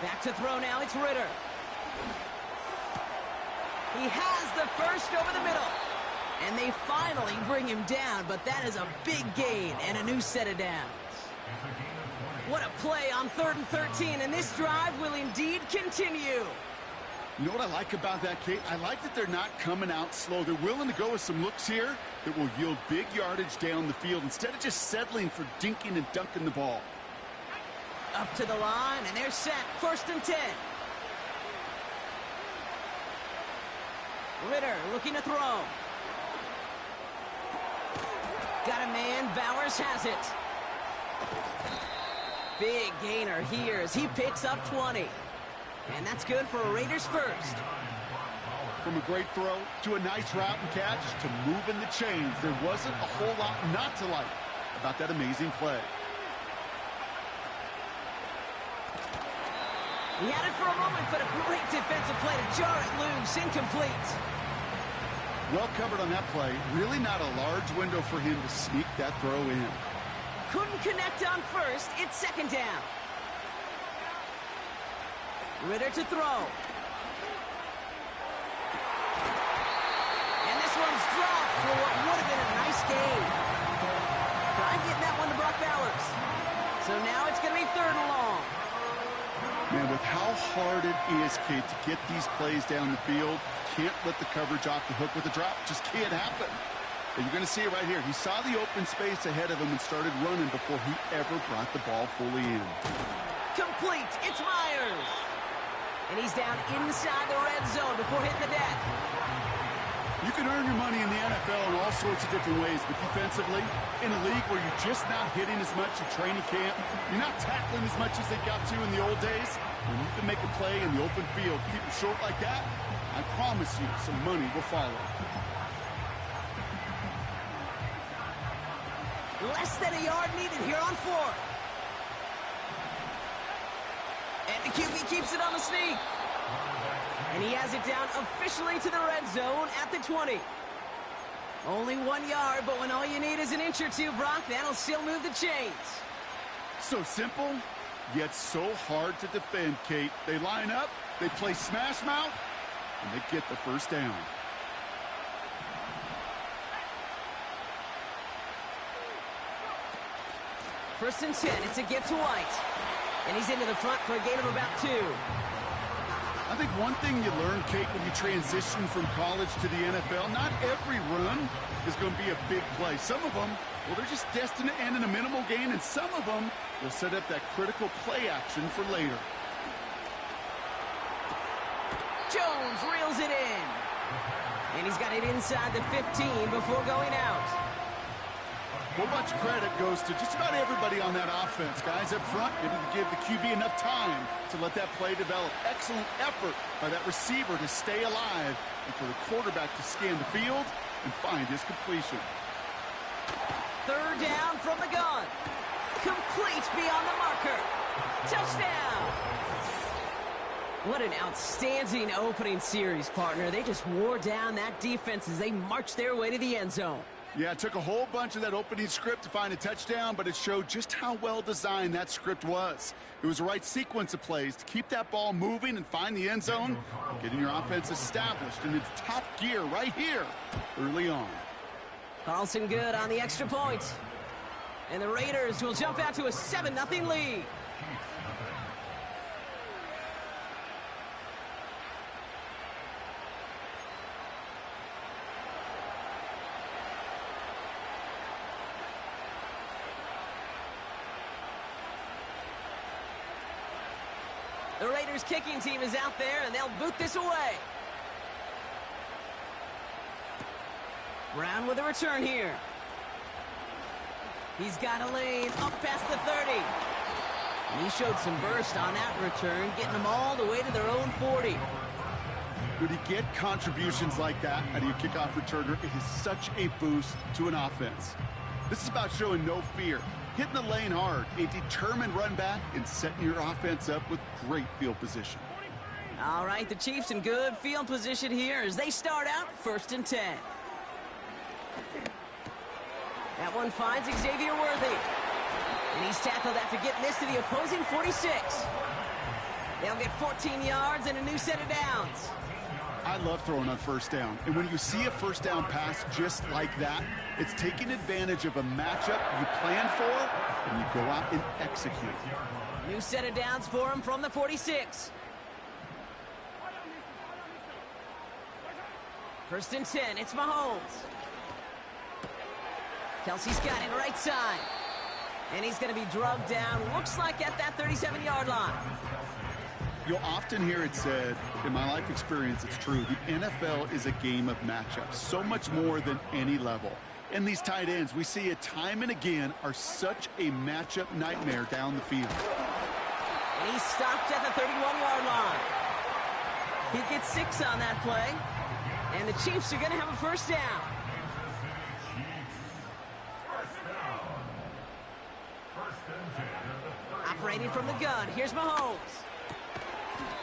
Back to throw now, it's Ritter. He has the first over the middle. And they finally bring him down, but that is a big gain and a new set of downs. What a play on 3rd and 13, and this drive will indeed continue. You know what I like about that, Kate? I like that they're not coming out slow. They're willing to go with some looks here that will yield big yardage down the field instead of just settling for dinking and dunking the ball. Up to the line, and they're set. 1st and 10. Ritter looking to throw. Got a man. Bowers has it. Big gainer here as he picks up 20. And that's good for a Raiders first. From a great throw to a nice route and catch to moving the chains, there wasn't a whole lot not to like about that amazing play. He had it for a moment, but a great defensive play to jar it loose. Incomplete. Well covered on that play. Really not a large window for him to sneak that throw in. Couldn't connect on first. It's 2nd down. Ritter to throw. And this one's dropped for what would have been a nice gain. Trying getting that one to Brock Bowers. So now it's going to be 3rd and long. Man, with how hard it is, Kate, to get these plays down the field, can't let the coverage off the hook with a drop. Just can't happen. And you're going to see it right here. He saw the open space ahead of him and started running before he ever brought the ball fully in. Complete. It's Myers. And he's down inside the red zone before hitting the deck. You can earn your money in the NFL in all sorts of different ways, but defensively, in a league where you're just not hitting as much in training camp, you're not tackling as much as they got to in the old days, when you can make a play in the open field, keep it short like that, I promise you some money will follow. Less than a yard needed here on 4th. And the QB keeps it on the sneak. And he has it down officially to the red zone at the 20. Only 1 yard, but when all you need is an inch or two, Brock, that'll still move the chains. So simple, yet so hard to defend, Kate. They line up, they play smash mouth, and they get the first down. First and 10, it's a gift to White. And he's into the front for a gain of about 2. I think one thing you learn, Kate, when you transition from college to the NFL, not every run is going to be a big play. Some of them, well, they're just destined to end in a minimal gain, and some of them will set up that critical play action for later. Jones reels it in. And he's got it inside the 15 before going out. Well, much credit goes to just about everybody on that offense. Guys up front, able to give the QB enough time to let that play develop. Excellent effort by that receiver to stay alive and for the quarterback to scan the field and find his completion. 3rd down from the gun. Complete beyond the marker. Touchdown! What an outstanding opening series, partner. They just wore down that defense as they marched their way to the end zone. Yeah, it took a whole bunch of that opening script to find a touchdown, but it showed just how well designed that script was. It was the right sequence of plays to keep that ball moving and find the end zone, getting your offense established in its top gear right here early on. Carlson good on the extra point. And the Raiders will jump out to a 7-0 lead. The Raiders kicking team is out there, and they'll boot this away. Brown with a return here. He's got a lane up past the 30. And he showed some burst on that return, getting them all the way to their own 40. When you get contributions like that out of your kickoff returner, it is such a boost to an offense. This is about showing no fear, hitting the lane hard, a determined run back, and setting your offense up with great field position. All right, the Chiefs in good field position here as they start out 1st and 10. That one finds Xavier Worthy. And he's tackled after getting this to the opposing 46. They'll get 14 yards and a new set of downs. I love throwing on first down. And when you see a first down pass just like that, it's taking advantage of a matchup you plan for, and you go out and execute. New set of downs for him from the 46. First and 10, it's Mahomes. Kelsey's got it right side. And he's going to be drugged down, looks like at that 37-yard line. You'll often hear it said, in my life experience, it's true, the NFL is a game of matchups, so much more than any level. And these tight ends, we see it time and again, are such a matchup nightmare down the field. And he's stopped at the 31-yard line. He gets 6 on that play. And the Chiefs are going to have a first down. Operating from the gun, here's Mahomes.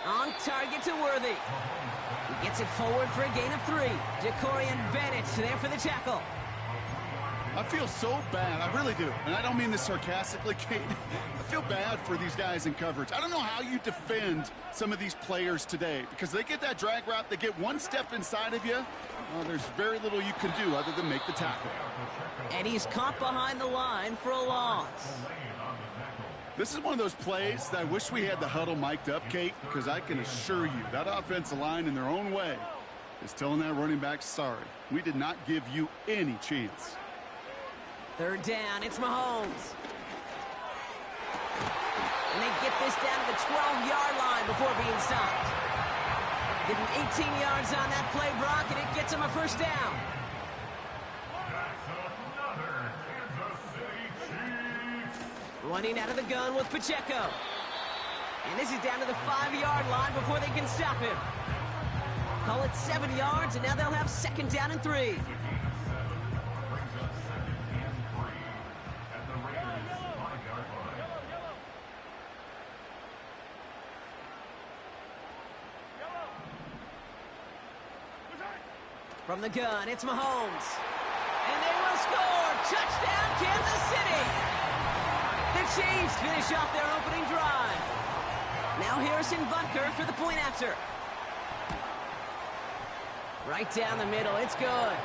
On target to Worthy. He gets it forward for a gain of 3. Jacorian Bennett there for the tackle. I feel so bad, I really do. And I don't mean this sarcastically, Kate. I feel bad for these guys in coverage. I don't know how you defend some of these players today, because they get that drag route, they get one step inside of you, well, there's very little you can do other than make the tackle. And he's caught behind the line for a loss. This is one of those plays that I wish we had the huddle mic'd up, Kate, because I can assure you that offensive line in their own way is telling that running back, sorry, we did not give you any chance. Third down, it's Mahomes. And they get this down to the 12-yard line before being stopped. Give him 18 yards on that play, Brock, and it gets him a first down. Running out of the gun with Pacheco. And this is down to the 5-yard line before they can stop him. Call it 7 yards, and now they'll have second down and 3. From the gun, it's Mahomes. And they will score! Touchdown, Kansas City! The Chiefs finish off their opening drive. Now Harrison Butker for the point after. Right down the middle, it's good.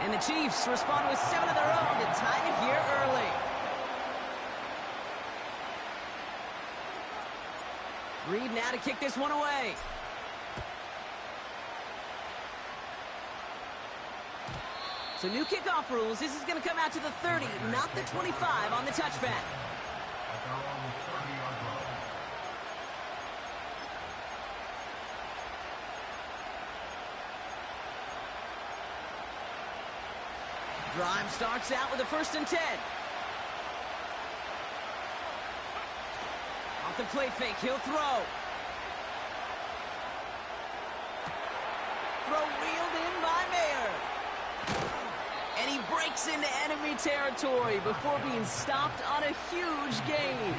And the Chiefs respond with 7 of their own to tie it here early. Reed now to kick this one away. So new kickoff rules. This is going to come out to the 30, not the 25 on the touchback. Drive starts out with a first and 10. Off the play fake, he'll throw. Throw reeled in by Mayer. And he breaks into enemy territory before being stopped on a huge gain.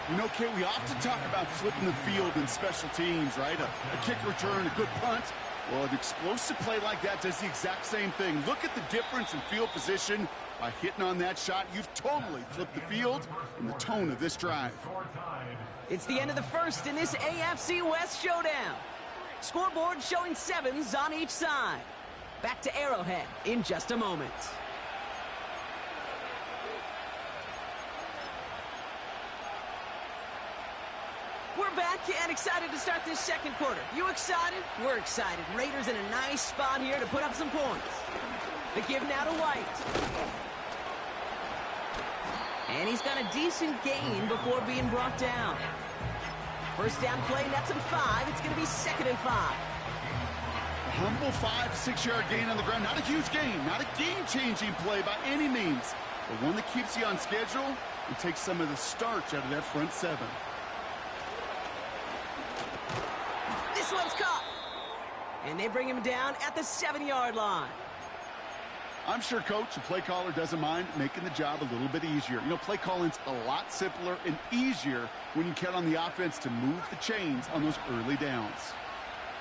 You know, Kate, we often talk about flipping the field in special teams, right? A kick return, a good punt. Well, an explosive play like that does the exact same thing. Look at the difference in field position. By hitting on that shot, you've totally flipped the field and the tone of this drive. It's the end of the first in this AFC West showdown. Scoreboard showing 7s on each side. Back to Arrowhead in just a moment. We're back and excited to start this second quarter. You excited? We're excited. Raiders in a nice spot here to put up some points. The give now to White. And he's got a decent gain before being brought down. First down play, nets him 5. It's going to be 2nd and 5. Humble 5-6-yard gain on the ground. Not a huge gain, not a game-changing play by any means, but one that keeps you on schedule and takes some of the starch out of that front 7. This one's caught. And they bring him down at the 7-yard line. I'm sure, Coach, the play caller doesn't mind making the job a little bit easier. You know, play calling's a lot simpler and easier when you count on the offense to move the chains on those early downs.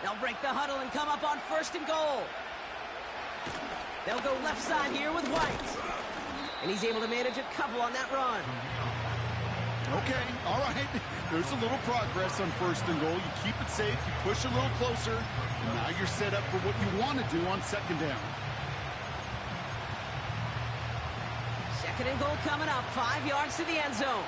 They'll break the huddle and come up on 1st and goal. They'll go left side here with White. And he's able to manage a couple on that run. Okay, all right. There's a little progress on 1st and goal. You keep it safe, you push a little closer, and now you're set up for what you want to do on 2nd down. 2nd and goal coming up, 5 yards to the end zone.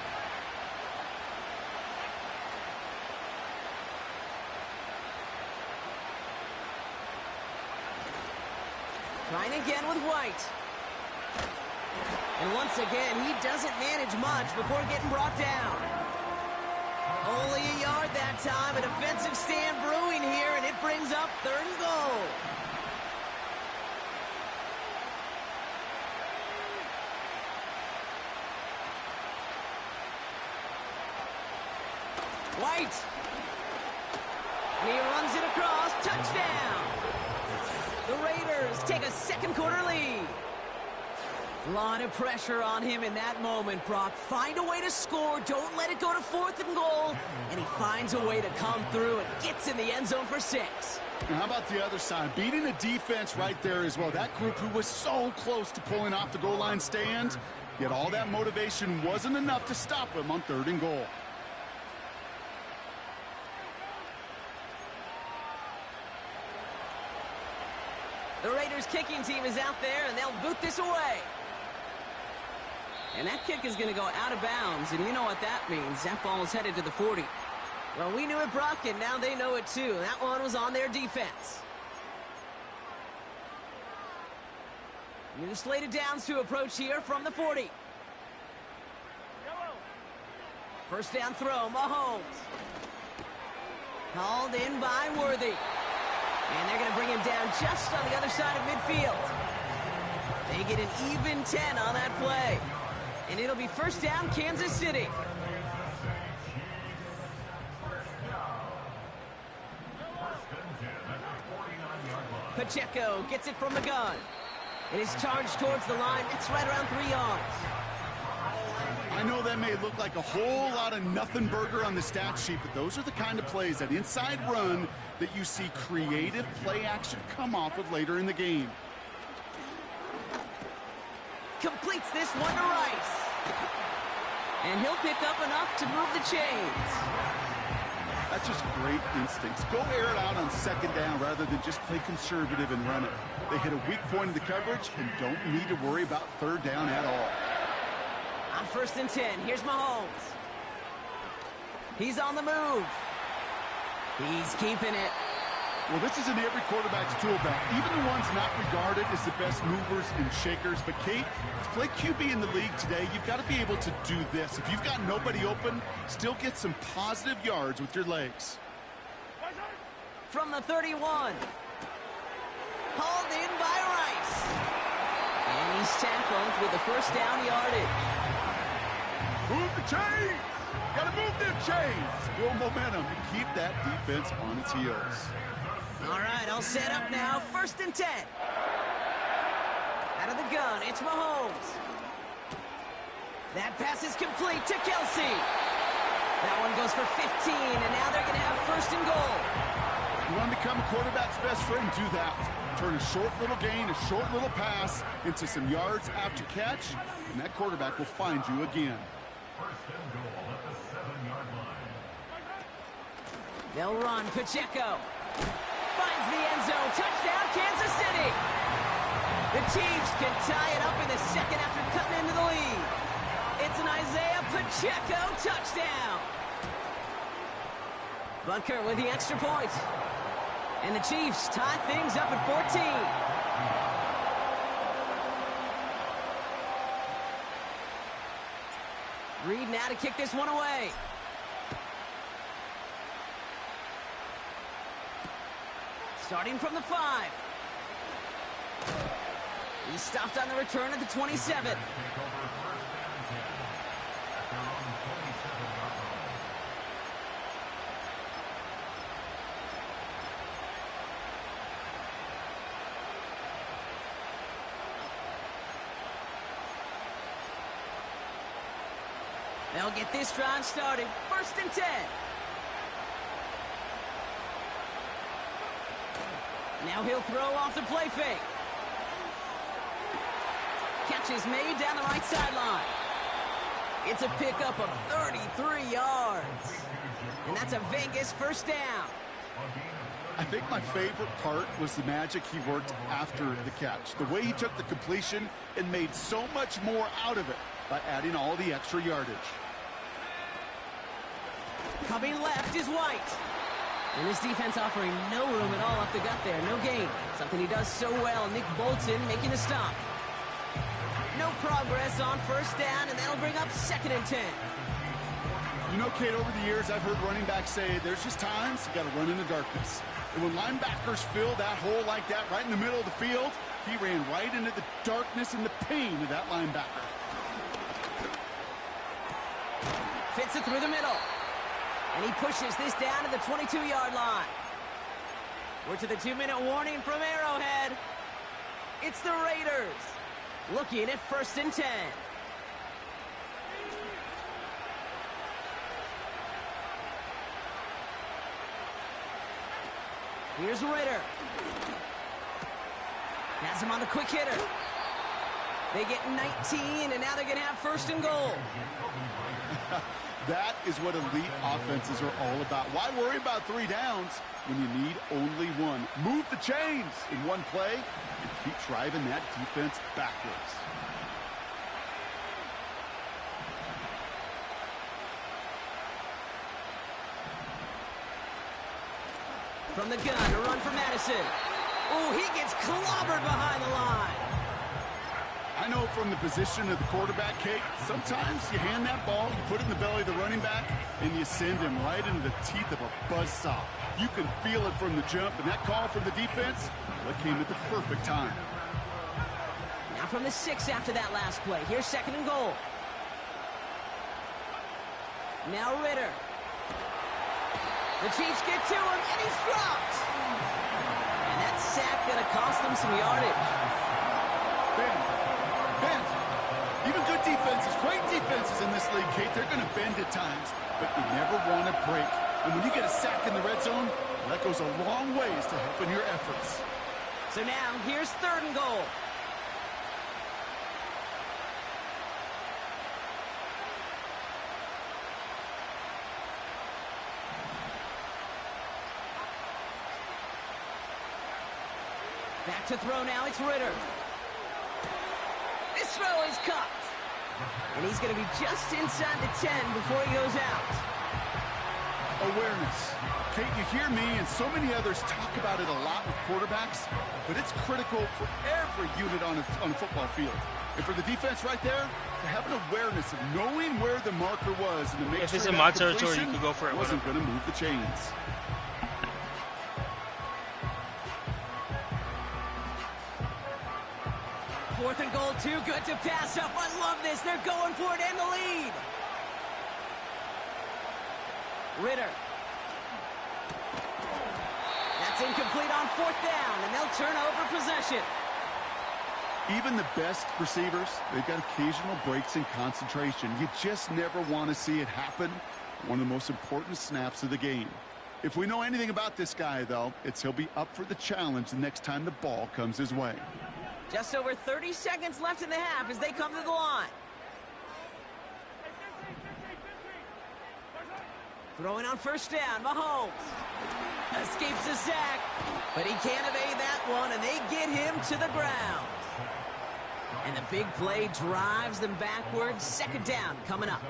Trying again with White. And once again, he doesn't manage much before getting brought down. Only a yard that time. A defensive stand brewing here, and it brings up 3rd and goal. White. And he runs it across. Touchdown. The Raiders take a 2nd quarter lead. A lot of pressure on him in that moment, Brock. Find a way to score. Don't let it go to 4th and goal. And he finds a way to come through and gets in the end zone for 6. And how about the other side? Beating the defense right there as well. That group who was so close to pulling off the goal line stand, yet all that motivation wasn't enough to stop him on 3rd and goal. The Raiders kicking team is out there, and they'll boot this away. And that kick is going to go out of bounds, and you know what that means. That ball is headed to the 40. Well, we knew it, Brock, and now they know it too. That one was on their defense. New slate of downs to approach here from the 40. 1st down throw, Mahomes. Called in by Worthy. And they're going to bring him down just on the other side of midfield. They get an even 10 on that play. And it'll be 1st down, Kansas City. Pacheco gets it from the gun. It is charged towards the line. It's right around 3 yards. I know that may look like a whole lot of nothing burger on the stat sheet, but those are the kind of plays, that inside run, that you see creative play action come off of later in the game. Completes this one to Rice. And he'll pick up enough to move the chains. That's just great instincts. Go air it out on 2nd down rather than just play conservative and run it. They hit a weak point in the coverage and don't need to worry about 3rd down at all. On 1st and 10, here's Mahomes. He's on the move. He's keeping it. Well, this is in every quarterback's tool bag, even the ones not regarded as the best movers and shakers. But, Kate, to play QB in the league today, you've got to be able to do this. If you've got nobody open, still get some positive yards with your legs. From the 31. Hauled in by Rice. And he's tackled with the 1st down yardage. Move the chains! Got to move them chains! Build momentum and keep that defense on its heels. All right, all set up now. 1st and 10. Out of the gun, it's Mahomes. That pass is complete to Kelsey. That one goes for 15, and now they're going to have 1st and goal. You want to become a quarterback's best friend? Do that. Turn a short little gain, a short little pass into some yards after catch, and that quarterback will find you again. They'll run. Pacheco finds the end zone. Touchdown, Kansas City. The Chiefs can tie it up in the 2nd after cutting into the lead. It's an Isaiah Pacheco touchdown. Butker with the extra point. And the Chiefs tie things up at 14. Reed now to kick this one away. Starting from the 5. He stopped on the return at the 27. They'll get this drive started. 1st and 10. Now he'll throw off the play fake. Catch is made down the right sideline. It's a pickup of 33 yards. And that's a Vegas first down. I think my favorite part was the magic he worked after the catch. The way he took the completion and made so much more out of it by adding all the extra yardage. Coming left is White. And his defense offering no room at all up the gut there. No gain. Something he does so well. Nick Bolton making the stop. No progress on first down, and that'll bring up 2nd and 10. You know, Kate, over the years, I've heard running backs say there's just times you got to run in the darkness. And when linebackers fill that hole like that right in the middle of the field, he ran right into the darkness and the pain of that linebacker. Fits it through the middle. And he pushes this down to the 22-yard line. We're to the 2-minute warning from Arrowhead. It's the Raiders looking at 1st and 10. Here's Ritter. Has him on the quick hitter. They get 19, and now they're going to have 1st and goal. That is what elite offenses are all about. Why worry about 3 downs when you need only 1? Move the chains in one play and keep driving that defense backwards. From the gun, a run for Madison. Oh, he gets clobbered behind the line. I know from the position of the quarterback, Kate, sometimes you hand that ball, you put it in the belly of the running back, and you send him right into the teeth of a buzzsaw. You can feel it from the jump, and that call from the defense, that came at the perfect time. Now from the 6 after that last play. Here's 2nd and goal. Now Ritter. The Chiefs get to him, and he's dropped. And that sack going to cost them some yardage. Bend. Even good defenses, great defenses in this league, Kate, they're going to bend at times, but you never want to break. And when you get a sack in the red zone, that goes a long ways to helping your efforts. So now, here's 3rd and goal. Back to throw now, it's Ritter. This throw is caught. And he's going to be just inside the 10 before he goes out. Awareness. Kate, you hear me and so many others talk about it a lot with quarterbacks, but it's critical for every unit on a football field. And for the defense right there, to have an awareness of knowing where the marker was and to make If sure it's in my that territory, you completion could go for it. wasn't going to move the chains. Fourth and goal, too good to pass up. I love this. They're going for it and the lead. Ritter. That's incomplete on 4th down, and they'll turn over possession. Even the best receivers, they've got occasional breaks in concentration. You just never want to see it happen. One of the most important snaps of the game. If we know anything about this guy, though, it's he'll be up for the challenge the next time the ball comes his way. Just over 30 seconds left in the half as they come to the line. Throwing on 1st down, Mahomes. Escapes the sack, but he can't evade that one, and they get him to the ground. And the big play drives them backwards. 2nd down coming up.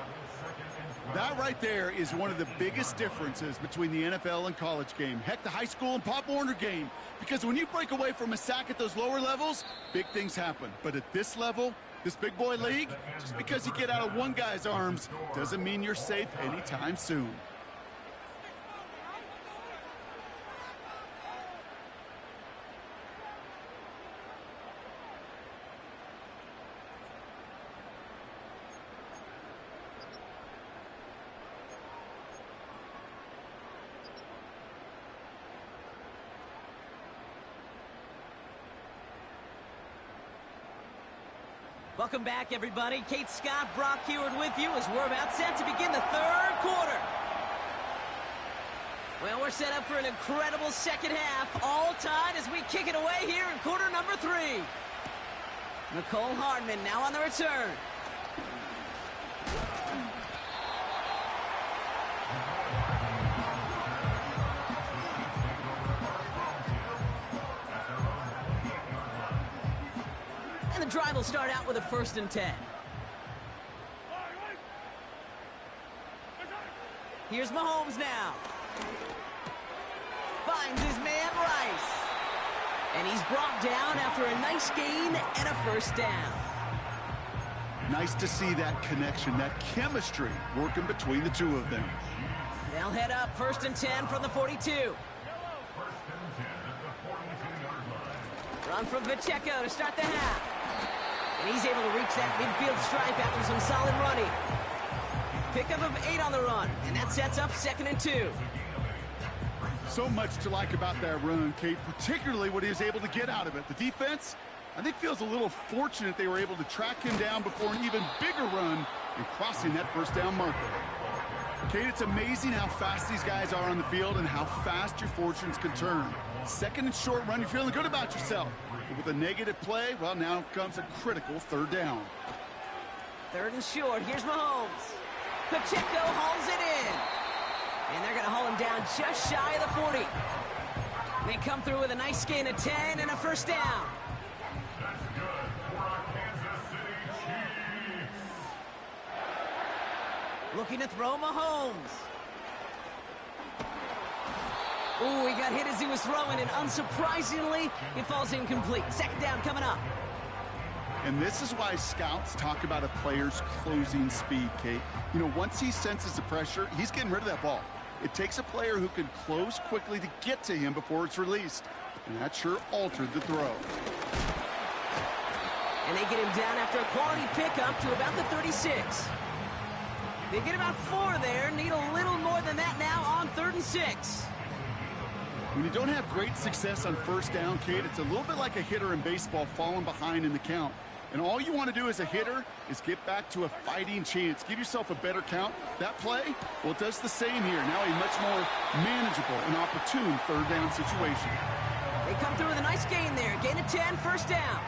That right there is one of the biggest differences between the NFL and college game. Heck, the high school and Pop Warner game. Because when you break away from a sack at those lower levels, big things happen. But at this level, this big boy league, just because you get out of one guy's arms doesn't mean you're safe anytime soon. Welcome back, everybody. Kate Scott, Brock Huard with you as we're about set to begin the 3rd quarter. Well, we're set up for an incredible 2nd half, all tied as we kick it away here in quarter number 3. Nicole Hardman now on the return. And the drive will start out with a 1st and 10. Here's Mahomes now. Finds his man Rice. And he's brought down after a nice gain and a 1st down. Nice to see that connection, that chemistry working between the two of them. They'll head up 1st and 10 from the 42. Run from Pacheco to start the half. And he's able to reach that midfield stripe after some solid running. Pickup of 8 on the run, and that sets up 2nd and 2. So much to like about that run, Kate, particularly what he was able to get out of it. The defense, I think, feels a little fortunate they were able to track him down before an even bigger run and crossing that 1st down marker. Kate, it's amazing how fast these guys are on the field and how fast your fortunes can turn. 2nd and short run, you're feeling good about yourself. But with a negative play, well, now comes a critical 3rd down. 3rd and short, here's Mahomes. Pacheco hauls it in. And they're going to haul him down just shy of the 40. They come through with a nice gain of 10 and a 1st down. Looking to throw Mahomes. Ooh, he got hit as he was throwing, and unsurprisingly, it falls incomplete. 2nd down coming up. And this is why scouts talk about a player's closing speed, Kate. You know, once he senses the pressure, he's getting rid of that ball. It takes a player who can close quickly to get to him before it's released. And that sure altered the throw. And they get him down after a quality pickup to about the 36. They get about 4 there, need a little more than that now on 3rd and 6. When you don't have great success on 1st down, Kate, it's a little bit like a hitter in baseball falling behind in the count. And all you want to do as a hitter is get back to a fighting chance. Give yourself a better count. That play, well, it does the same here. Now a much more manageable and opportune 3rd down situation. They come through with a nice gain there. Gain of 10, 1st down.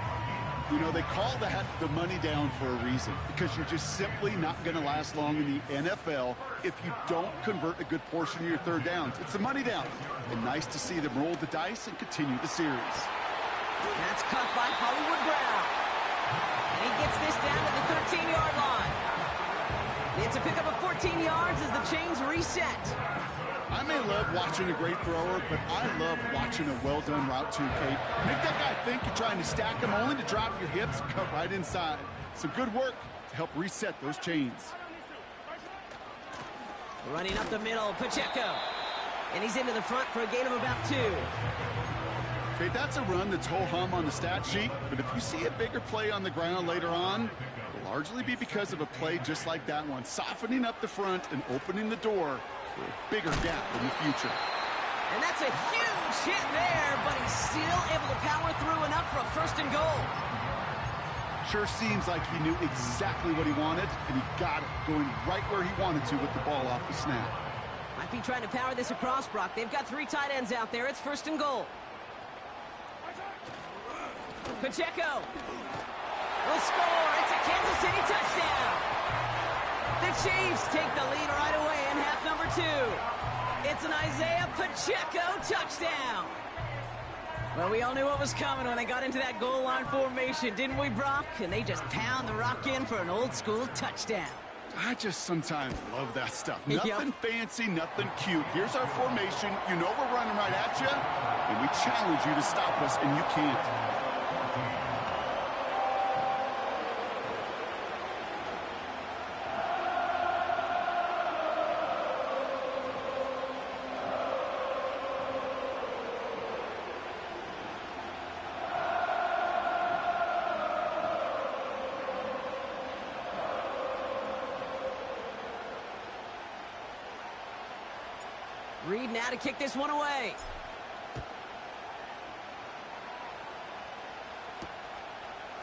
You know, they call that the money down for a reason, because you're just simply not going to last long in the NFL if you don't convert a good portion of your 3rd downs. It's the money down. And nice to see them roll the dice and continue the series. That's caught by Hollywood Brown. And he gets this down to the 13-yard line. It's a pickup of 14 yards as the chains reset. I may love watching a great thrower, but I love watching a well-done route too, Kate. Make that guy think you're trying to stack him only to drop your hips and cut right inside. Some good work to help reset those chains. Running up the middle, Pacheco. And he's into the front for a gain of about 2. Okay, that's a run that's ho-hum on the stat sheet, but if you see a bigger play on the ground later on, it'll largely be because of a play just like that one, softening up the front and opening the door for a bigger gap in the future. And that's a huge hit there, but he's still able to power through enough for a 1st and goal. Sure seems like he knew exactly what he wanted, and he got it, going right where he wanted to with the ball off the snap. Might be trying to power this across, Brock. They've got 3 tight ends out there. It's 1st and goal. Pacheco will score. It's a Kansas City touchdown. The Chiefs take the lead right away in half number 2. It's an Isaiah Pacheco touchdown. Well, we all knew what was coming when they got into that goal line formation, didn't we, Brock? And they just pound the rock in for an old-school touchdown. I just sometimes love that stuff. Nothing fancy, nothing cute. Here's our formation. You know we're running right at you, and we challenge you to stop us, and you can't. Reed now to kick this one away.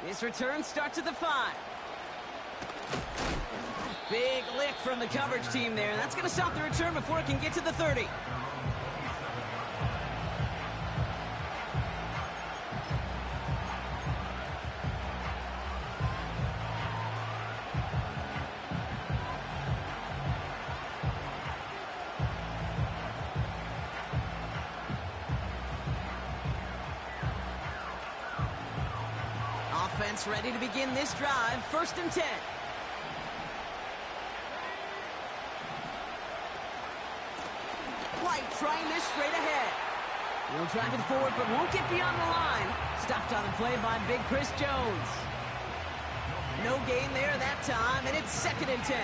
This return starts at the 5. Big lick from the coverage team there. That's going to stop the return before it can get to the 30. offense ready to begin this drive. 1st and 10. White trying this straight ahead. He'll drive it forward, but won't get beyond the line. Stopped on the play by Big Chris Jones. No gain there that time, and it's 2nd and 10.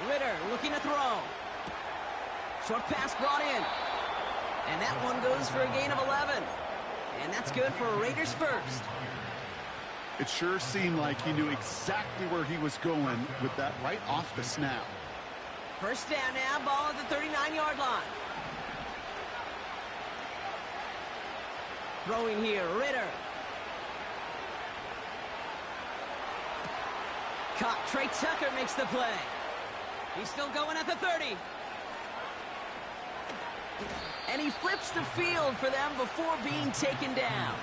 Ritter looking to throw. Short pass brought in. And that one goes for a gain of 11. And that's good for Raiders first. It sure seemed like he knew exactly where he was going with that right off the snap. 1st down now, ball at the 39-yard line. Throwing here, Ritter. Caught. Trey Tucker makes the play. He's still going at the 30. And he flips the field for them before being taken down.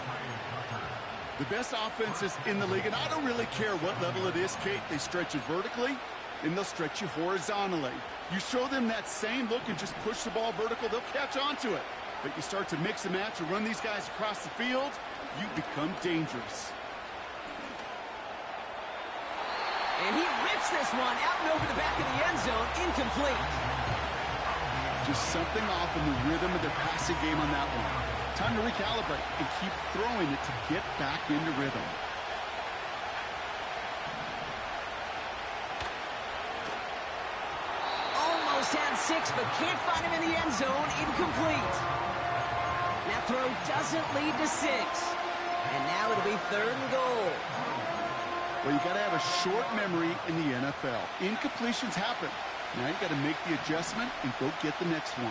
The best offenses in the league, and I don't really care what level it is, Kate. They stretch it vertically, and they'll stretch you horizontally. You show them that same look and just push the ball vertical, they'll catch on to it. But you start to mix and match and run these guys across the field, you become dangerous. And he rips this one out and over the back of the end zone, incomplete. Just something off in the rhythm of their passing game on that one. Time to recalibrate and keep throwing it to get back into rhythm. Almost had 6, but can't find him in the end zone. Incomplete. That throw doesn't lead to 6. And now it'll be 3rd and goal. Well, you got to have a short memory in the NFL. Incompletions happen. Now you got to make the adjustment and go get the next one.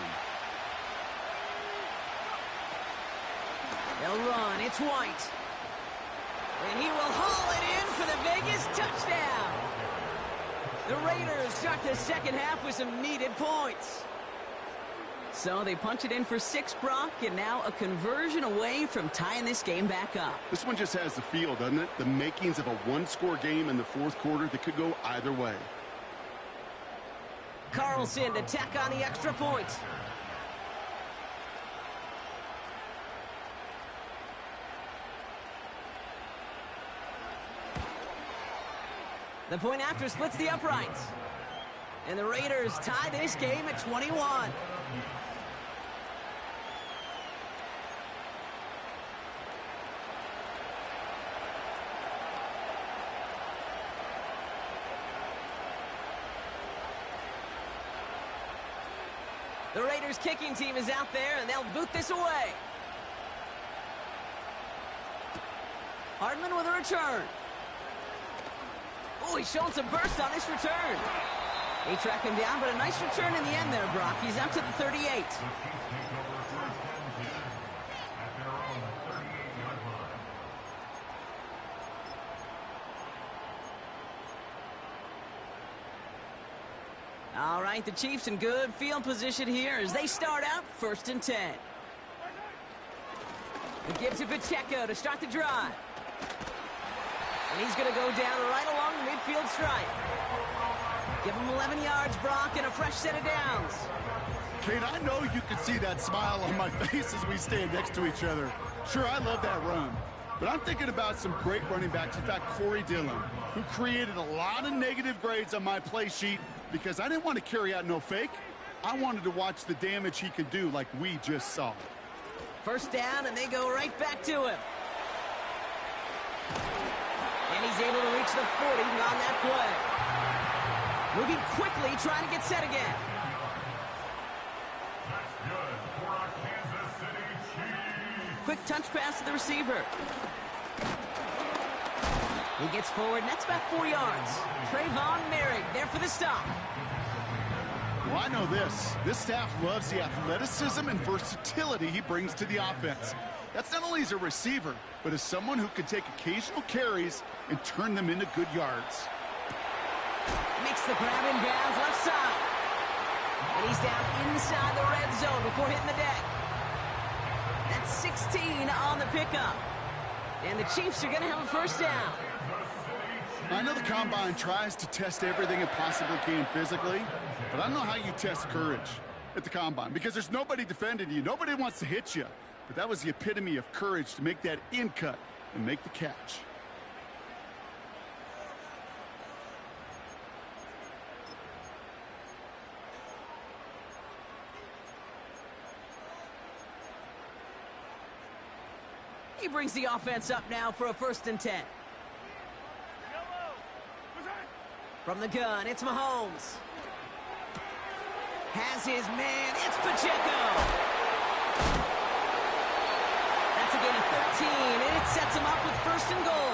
They'll run. It's White. And he will haul it in for the Vegas touchdown. The Raiders start the 2nd half with some needed points. So they punch it in for 6, Brock, and now a conversion away from tying this game back up. This one just has the feel, doesn't it? The makings of a one-score game in the 4th quarter that could go either way. Carlson to tack on the extra point. The point after splits the uprights. And the Raiders tie this game at 21. The Raiders kicking team is out there, and they'll boot this away. Hardman with a return. Oh, he's showing some burst on this return. They track him down, but a nice return in the end there, Brock. He's out to the 38. All right, the Chiefs in good field position here as they start out 1st and 10. He gives it Pacheco to start the drive. And he's going to go down right along the midfield stripe. Give him 11 yards, Brock, and a fresh set of downs. Kate, I know you can see that smile on my face as we stand next to each other. Sure, I love that run. But I'm thinking about some great running backs. In fact, Corey Dillon, who created a lot of negative grades on my play sheet because I didn't want to carry out no fake. I wanted to watch the damage he could do like we just saw. 1st down, and they go right back to him. And he's able to reach the 40 on that play. Moving quickly, trying to get set again. Quick touch pass to the receiver. He gets forward, and that's about 4 yards. Trayvon Merrick there for the stop. Well, I know this. This staff loves the athleticism and versatility he brings to the offense. That's not only as a receiver, but as someone who can take occasional carries and turn them into good yards. Makes the grab in bounds left side. And he's down inside the red zone before hitting the deck. That's 16 on the pickup. And the Chiefs are going to have a 1st down. I know the Combine tries to test everything it possibly can physically, but I don't know how you test courage. at the combine because there's nobody defending you. Nobody wants to hit you. But that was the epitome of courage to make that in cut and make the catch. He brings the offense up now for a 1st and 10. From the gun, it's Mahomes. Has his man, it's Pacheco. That's a gain of 13, and it sets him up with 1st and goal.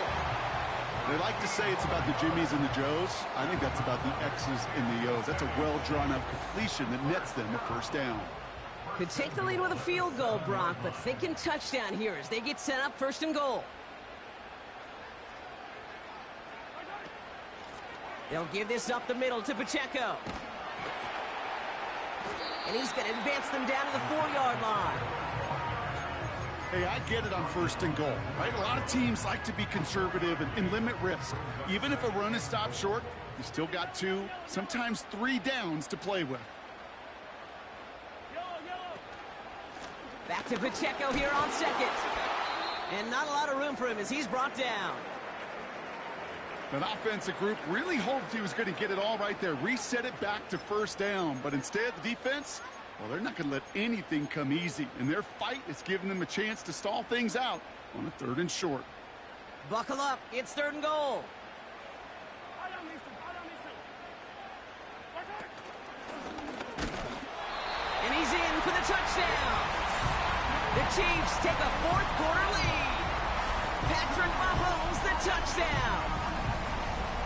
They like to say it's about the Jimmies and the Joes. I think that's about the X's and the O's. That's a well-drawn-up completion that nets them a 1st down. Could take the lead with a field goal, Brock, but thinking touchdown here as they get set up 1st and goal. They'll give this up the middle to Pacheco. And he's going to advance them down to the 4-yard line. Hey, I get it on 1st and goal, right? A lot of teams like to be conservative and limit risk. Even if a run is stopped short, you still got 2, sometimes 3 downs to play with. Back to Pacheco here on 2nd. And not a lot of room for him as he's brought down. That offensive group really hoped he was going to get it all right there, reset it back to 1st down. But instead, the defense, well, they're not going to let anything come easy. And their fight is giving them a chance to stall things out on a 3rd and short. Buckle up. It's 3rd and goal. And he's in for the touchdown. The Chiefs take a 4th quarter lead. Patrick Mahomes, the touchdown.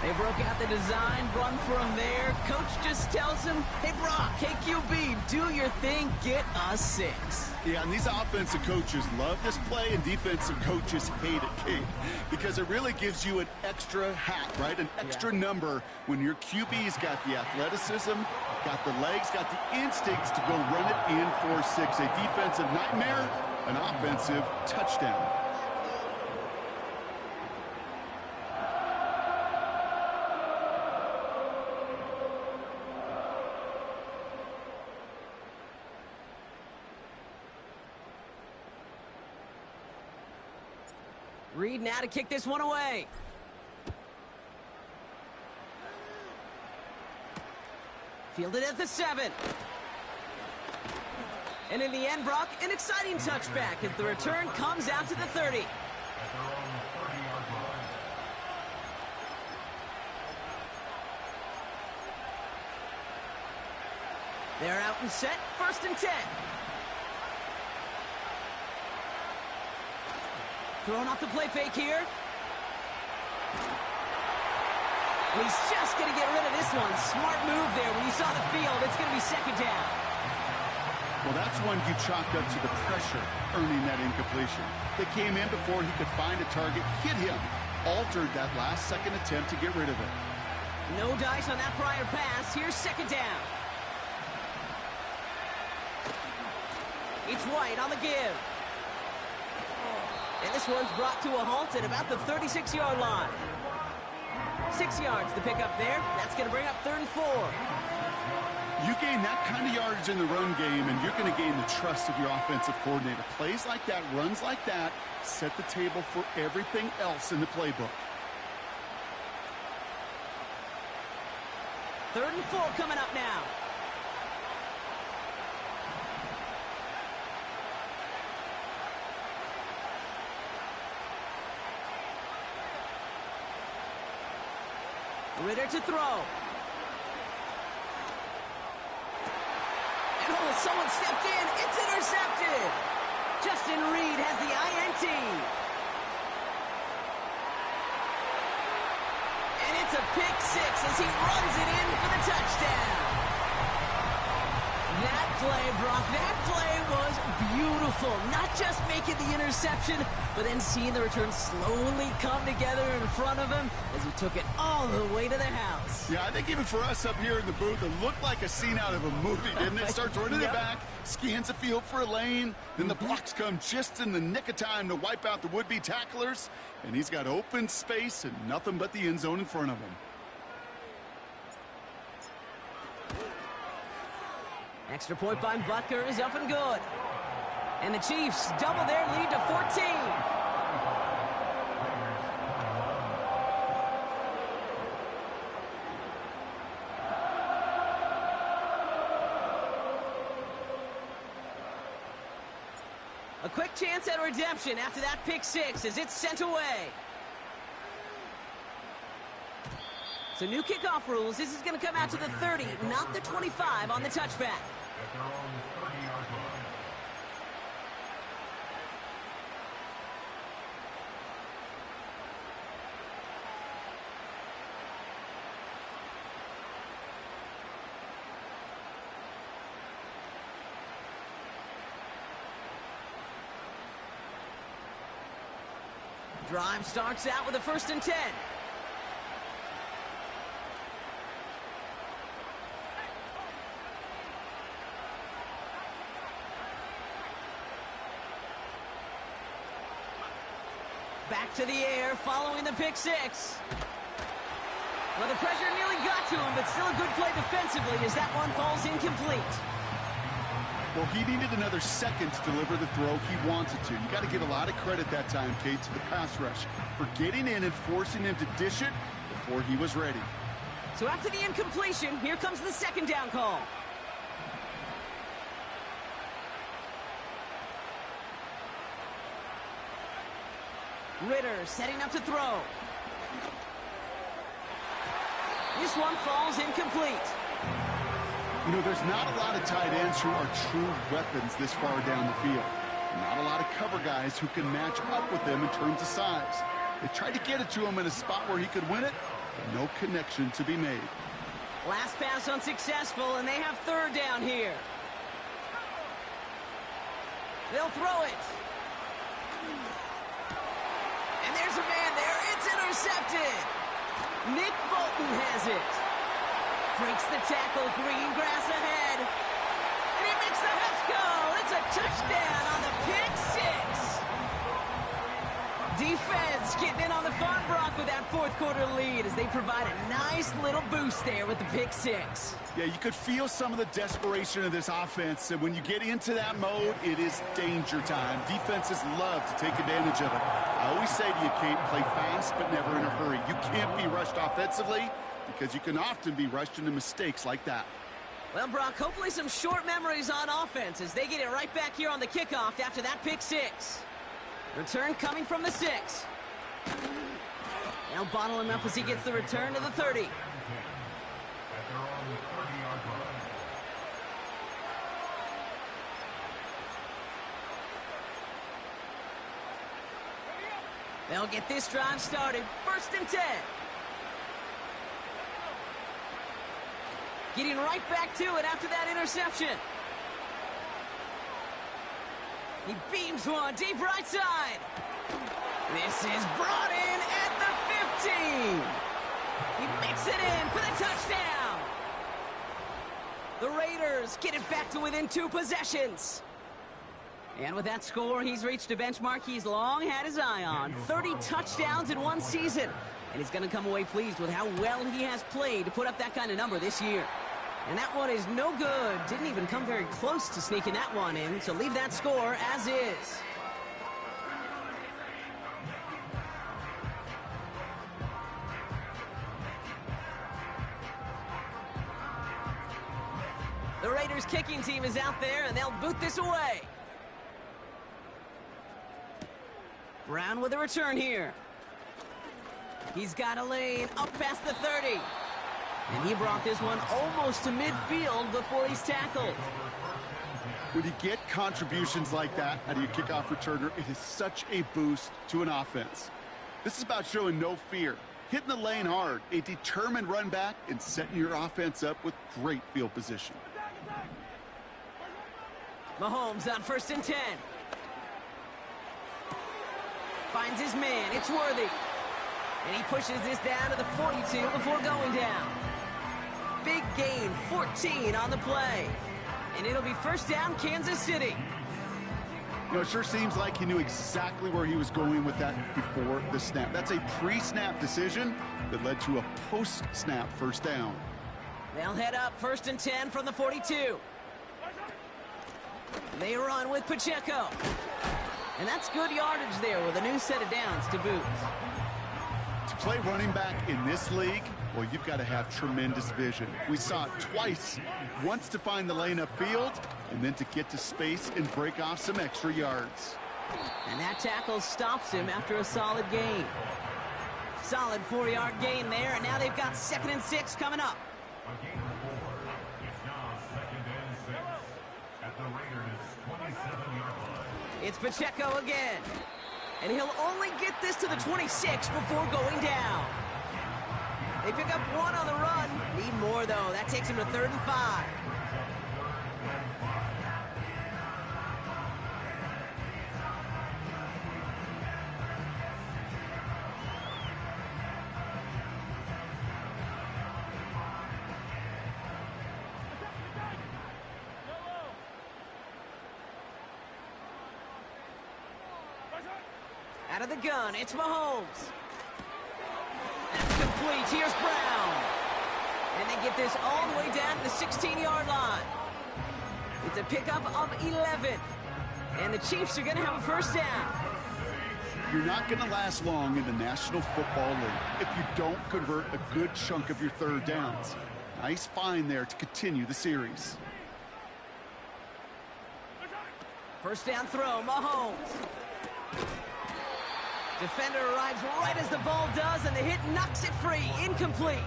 They broke out the design, run from there. Coach just tells him, hey, Brock, hey, QB, do your thing, get us 6. Yeah, and these offensive coaches love this play, and defensive coaches hate it, Kate, because it really gives you an extra hat, right? An extra number when your QB's got the athleticism, got the legs, got the instincts to go run it in for 6. A defensive nightmare, an offensive touchdown. Reed now to kick this one away. Fielded at the 7. And in the end, Brock, an exciting touchback as the return comes out to the 30. They're out and set, 1st and 10. Throwing off the play fake here. And he's just going to get rid of this one. Smart move there. When you saw the field, it's going to be 2nd down. Well, that's one you chalked up to the pressure earning that incompletion. They came in before he could find a target, hit him, altered that last-second attempt to get rid of it. No dice on that prior pass. Here's 2nd down. It's White on the give. And this one's brought to a halt at about the 36-yard line. 6 yards to pick up there. That's going to bring up 3rd and 4. You gain that kind of yardage in the run game, and you're going to gain the trust of your offensive coordinator. Plays like that, runs like that, set the table for everything else in the playbook. 3rd and 4 coming up now. Ritter to throw. And oh, someone stepped in. It's intercepted. Justin Reed has the INT. And it's a pick 6 as he runs it in for the touchdown. That play, Brock, that play was beautiful. Not just making the interception, but then seeing the return slowly come together in front of him as he took it all the way to the house. Yeah, I think even for us up here in the booth, it looked like a scene out of a movie, didn't it? Starts running it back, scans the field for a lane, then the blocks come just in the nick of time to wipe out the would-be tacklers, and he's got open space and nothing but the end zone in front of him. Extra point by Butker is up and good. And the Chiefs double their lead to 14. A quick chance at redemption after that pick six as it's sent away. So new kickoff rules. This is going to come out to the 30, not the 25 on the touchback. Drive starts out with a 1st and 10. Back to the air following the pick six. Well, the pressure nearly got to him, but still a good play defensively as that one falls incomplete. Well, he needed another second to deliver the throw he wanted to. You got to give a lot of credit that time, Kate, to the pass rush for getting in and forcing him to dish it before he was ready. So after the incompletion, here comes the 2nd down call. Ritter setting up to throw. This one falls incomplete. You know, there's not a lot of tight ends who are true weapons this far down the field. Not a lot of cover guys who can match up with them in terms of size. They tried to get it to him in a spot where he could win it, but no connection to be made. Last pass unsuccessful, and they have 3rd down here. They'll throw it. And there's a man there. It's intercepted. Nick Bolton has it. Breaks the tackle, green grass ahead. And he makes the Huffs go. It's a touchdown on the pick six. Defense getting in on the fun, Brock, with that 4th quarter lead as they provide a nice little boost there with the pick six. Yeah, you could feel some of the desperation of this offense. And when you get into that mode, it is danger time. Defenses love to take advantage of it. I always say to you, Kate, play fast but never in a hurry. You can't be rushed offensively because you can often be rushed into mistakes like that. Well, Brock, hopefully some short memories on offense as they get it right back here on the kickoff after that pick six. Return coming from the 6. They'll bottle him up as he gets the return to the 30. They'll get this drive started. 1st and 10. Getting right back to it after that interception. He beams one deep right side. This is brought in at the 15. He makes it in for the touchdown. The Raiders get it back to within 2 possessions. And with that score, he's reached a benchmark he's long had his eye on. 30 touchdowns in 1 season. And he's going to come away pleased with how well he has played to put up that kind of number this year. And that one is no good. Didn't even come very close to sneaking that one in. So leave that score as is. The Raiders kicking team is out there, and they'll boot this away. Brown with a return here. He's got a lane up past the 30. And he brought this one almost to midfield before he's tackled. When you get contributions like that out of your kickoff returner, it is such a boost to an offense. This is about showing no fear, hitting the lane hard, a determined run back, and setting your offense up with great field position. Mahomes on 1st and 10. Finds his man. It's Worthy. And he pushes this down to the 42 before going down. Big gain, 14 on the play. And it'll be 1st down, Kansas City. You know, it sure seems like he knew exactly where he was going with that before the snap. That's a pre-snap decision that led to a post-snap 1st down. They'll head up 1st and 10 from the 42. They run with Pacheco. And that's good yardage there with a new set of downs to boot. To play running back in this league, well, you've got to have tremendous vision. We saw it twice. Once to find the lane upfield, and then to get to space and break off some extra yards. And that tackle stops him after a solid gain. Solid 4-yard gain there, and now they've got 2nd and 6 coming up. It's Pacheco again. And he'll only get this to the 26 before going down. They pick up 1 on the run. Need more, though. That takes him to 3rd and 5. Out of the gun, it's Mahomes. That's complete. Here's Brown. And they get this all the way down to the 16-yard line. It's a pickup of 11. And the Chiefs are going to have a first down. You're not going to last long in the National Football League if you don't convert a good chunk of your 3rd downs. Nice find there to continue the series. First down throw, Mahomes. Defender arrives right as the ball does, and the hit knocks it free. Incomplete.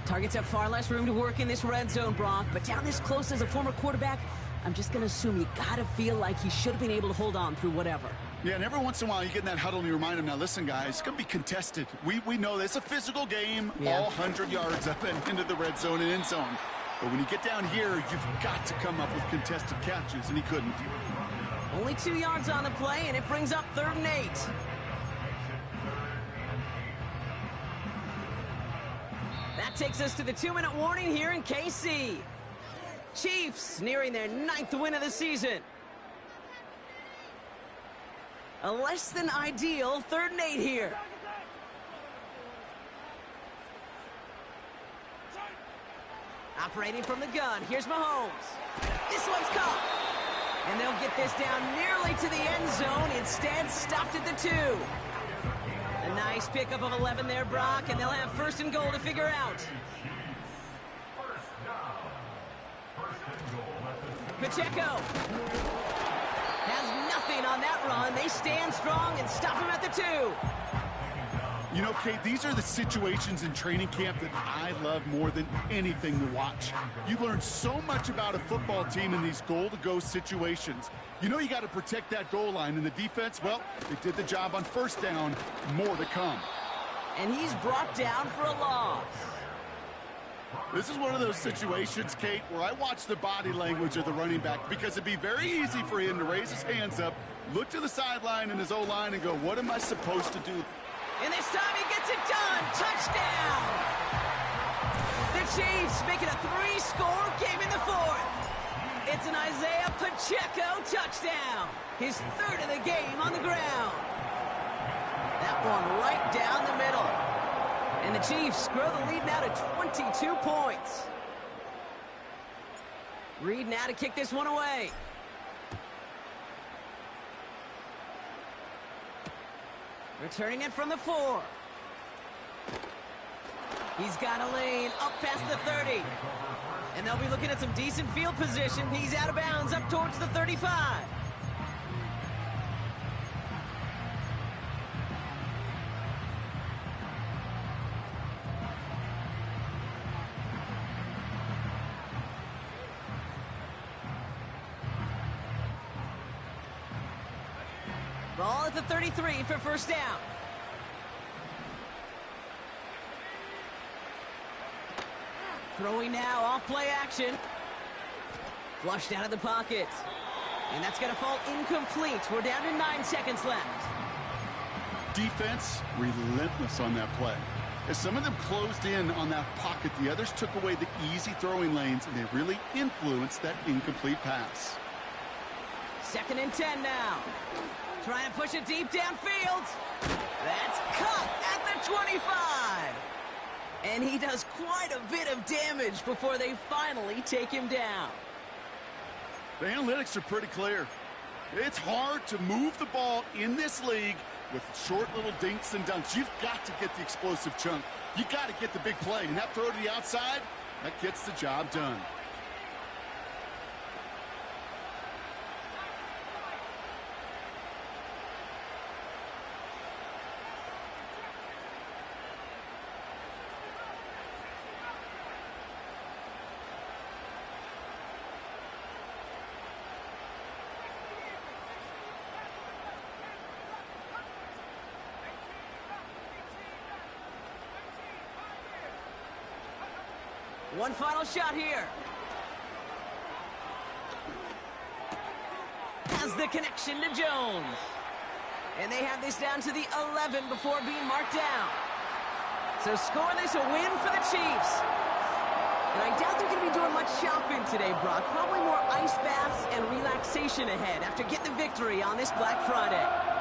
Targets have far less room to work in this red zone, Brock, but down this close as a former quarterback, I'm just going to assume you got to feel like he should have been able to hold on through whatever. Yeah, and every once in a while you get in that huddle and you remind him, now listen, guys, it's going to be contested. We know this. It's a physical game, all 100 yards up and into the red zone and end zone. But when you get down here, you've got to come up with contested catches, and he couldn't. Only 2 yards on the play, and it brings up 3rd and 8. That takes us to the 2-minute warning here in KC. Chiefs nearing their 9th win of the season. A less than ideal 3rd and 8 here. Operating from the gun, here's Mahomes. This one's caught. And they'll get this down nearly to the end zone. Instead, stopped at the 2. A nice pickup of 11 there, Brock, and they'll have 1st and goal to figure out. Pacheco has nothing on that run. They stand strong and stop him at the 2. You know, Kate, these are the situations in training camp that I love more than anything to watch. You learn so much about a football team in these goal-to-go situations. You know you got to protect that goal line, and the defense, well, they did the job on 1st down. More to come. And he's brought down for a loss. This is one of those situations, Kate, where I watch the body language of the running back because it'd be very easy for him to raise his hands up, look to the sideline and his O-line and go, what am I supposed to do? And this time he gets it done. Touchdown! The Chiefs make it a 3-score game in the 4th. It's an Isaiah Pacheco touchdown. His 3rd of the game on the ground. That one right down the middle. And the Chiefs grow the lead now to 22 points. Reed now to kick this one away. Returning it from the 4. He's got a lane up past the 30. And they'll be looking at some decent field position. He's out of bounds up towards the 35. Ball at the 33 for 1st down. Throwing now off play action. Flushed out of the pocket. And that's going to fall incomplete. We're down to 9 seconds left. Defense relentless on that play. As some of them closed in on that pocket, the others took away the easy throwing lanes, and they really influenced that incomplete pass. 2nd and 10 now. Trying to push it deep downfield. That's cut at the 25. And he does quite a bit of damage before they finally take him down. The analytics are pretty clear. It's hard to move the ball in this league with short little dinks and dunks. You've got to get the explosive chunk. You got to get the big play. And that throw to the outside, that gets the job done. One final shot here. Has the connection to Jones. And they have this down to the 11 before being marked down. So scoreless, a win for the Chiefs. And I doubt they're going to be doing much shopping today, Brock. Probably more ice baths and relaxation ahead after getting the victory on this Black Friday.